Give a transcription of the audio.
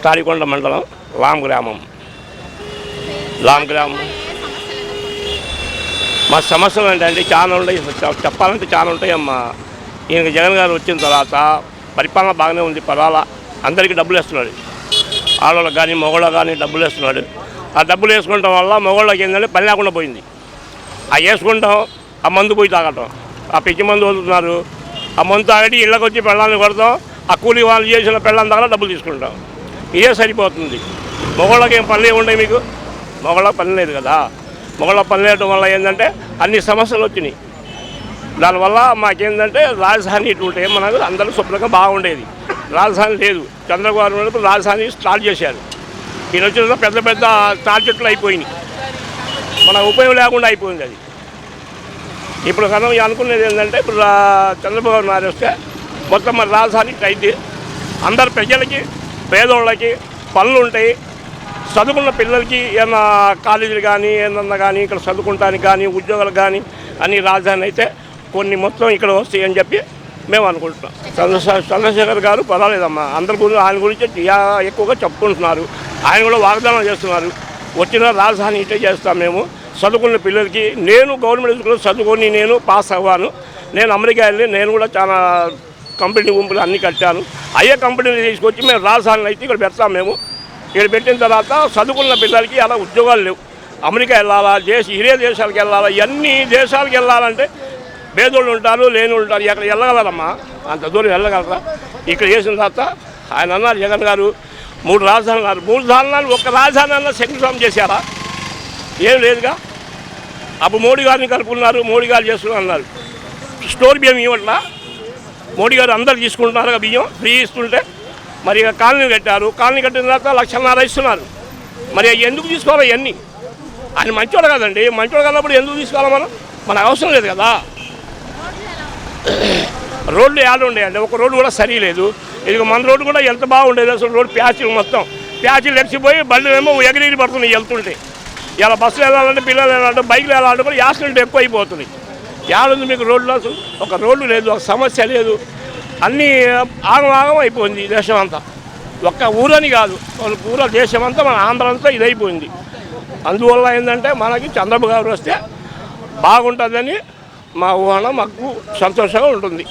తాడికొండ మండలం లాం గ్రామం. మా సమస్యలు అంటే చాలా ఉంటాయి, చెప్పాలంటే చాలా ఉంటాయి అమ్మా. ఈయన జగన్ గారు వచ్చిన తర్వాత పరిపాలన బాగానే ఉంది, పర్వాలా. అందరికీ డబ్బులు వేస్తున్నాడు, ఆడవాళ్ళకి కానీ మగవాళ్ళకి కానీ డబ్బులు వేస్తున్నాడు. ఆ డబ్బులు వేసుకోవడం వల్ల మగవాళ్ళకి ఏంటంటే పని లేకుండా పోయింది. ఆ వేసుకుంటాం, ఆ మందు పోయి తాగటం, ఆ పిచ్చి మందు వదులుతున్నారు. ఆ మందు తాగటి ఇళ్ళకి వచ్చి పెళ్ళాన్ని కొడతాం, ఆ కూలి వాళ్ళు చేసిన పెళ్ళాన్ని దగ్గర డబ్బులు తీసుకుంటాం. ఇదే సరిపోతుంది. మగవాళ్ళకి ఏం పనులు ఏముంటాయి మీకు? మగవాళ్ళకి పని లేదు కదా. మగవాళ్ళ పని లేయడం వల్ల ఏంటంటే అన్ని సమస్యలు వచ్చినాయి. దానివల్ల మాకేంటంటే రాజధాని ఇటు ఉంటే మనకు అందరూ శుభ్రంగా బాగుండేది. రాజధాని లేదు. చంద్రబాబు నాయుడు రాజధాని స్టార్ట్ చేశారు. ఈయన వచ్చిన పెద్ద పెద్ద తాడ్చెట్లు అయిపోయినాయి, మన ఉపయోగం లేకుండా అయిపోయింది అది. ఇప్పుడు మనం అనుకునేది ఏంటంటే ఇప్పుడు చంద్రబాబు నాయుడు వస్తే మొత్తం మన రాజధాని అయితే అందరు ప్రజలకి, పేదోళ్ళకి పనులు ఉంటాయి. చదువుకున్న పిల్లలకి ఏమన్నా కాలేజీలు కానీ ఏమన్నా కానీ ఇక్కడ చదువుకుంటానికి కానీ ఉద్యోగాలు కానీ అన్ని రాజధాని అయితే కొన్ని మొత్తం ఇక్కడ వస్తాయి అని చెప్పి మేము అనుకుంటున్నాం. చంద్రశేఖర్ గారు పర్వాలేదమ్మా, అందరి గురించి ఆయన గురించి ఎక్కువగా చెప్పుకుంటున్నారు. ఆయన కూడా వాగ్దానం చేస్తున్నారు, వచ్చిన రాజధాని ఇటే చేస్తాం మేము. చదువుకున్న పిల్లలకి, నేను గవర్నమెంట్ స్కూల్లో చదువుకొని నేను పాస్ అవ్వాను. నేను అమెరికా వెళ్ళి నేను కూడా చాలా కంపెనీ గుంపులు అన్నీ కట్టాను. అయ్యే కంపెనీలు తీసుకొచ్చి మేము రాజధానిని అయితే ఇక్కడ పెడతాం. మేము ఇక్కడ పెట్టిన తర్వాత చదువుకున్న పిల్లలకి అలా ఉద్యోగాలు లేవు. అమెరికా వెళ్ళాలా, ఇదే దేశాలకు వెళ్ళాలా, ఇవన్నీ దేశాలకు వెళ్ళాలంటే పేదోళ్ళు ఉంటారు, లేని ఉంటారు. ఎక్కడ వెళ్ళగలరమ్మా? అంత దూరం వెళ్ళగలరా? ఇక్కడ చేసిన తర్వాత ఆయన అన్నారు జగన్ గారు 3 రాజధానులు అన్నారు. 3 రాజధానులు ఒక్క రాజధాని అన్న శంకుస్థాపన చేశారా? ఏం లేదుగా. అప్పుడు మోడీ గారిని కలుపుకున్నారు, మోడీ గారు చేస్తున్నారు అన్నారు. స్టోర్ బియ్యం ఇవ్వట్లా? మోడీ గారు అందరు తీసుకుంటున్నారు బియ్యం ఫ్రీ ఇస్తుంటే. మరి కాలనీ కట్టారు, కాలనీ కట్టిన తర్వాత 1,50,000 ఇస్తున్నారు. మరి ఎందుకు తీసుకోవాలి ఇవన్నీ? ఆయన మంచోడు కదండి, మంచోడు కన్నప్పుడు ఎందుకు తీసుకోవాలి మనం? మనకు అవసరం లేదు కదా. రోడ్లు ఏడు ఉండేయండి, ఒక రోడ్డు కూడా సరిలేదు. ఇది మన రోడ్డు కూడా ఎంత బాగుండేది అసలు. రోడ్డు ప్యాచీలు మొత్తం ప్యాచీలు ఎడిచిపోయి బళ్ళు ఏమో ఎగిరి పడుతున్నాయి వెళ్తుంటే. ఇలా బస్సులు వెళ్ళాలంటే, పిల్లలు వెళ్ళాలంటే, బైక్లు వెళ్ళాలంటే కూడా యాక్సిడెంట్ ఎక్కువ అయిపోతున్నాయి. ఏడుంది మీకు రోడ్లో? అసలు ఒక రోడ్డు లేదు, ఒక సమస్య లేదు. అన్నీ ఆగం అయిపోయింది దేశం అంతా. ఒక్క ఊరని కాదు, ఊర దేశం అంతా, మన ఆంధ్ర అంతా ఇదైపోయింది. అందువల్ల ఏంటంటే మనకి చంద్రబాబు గారు వస్తే బాగుంటుందని మా ఊహన, మాకు సంతోషంగా ఉంటుంది.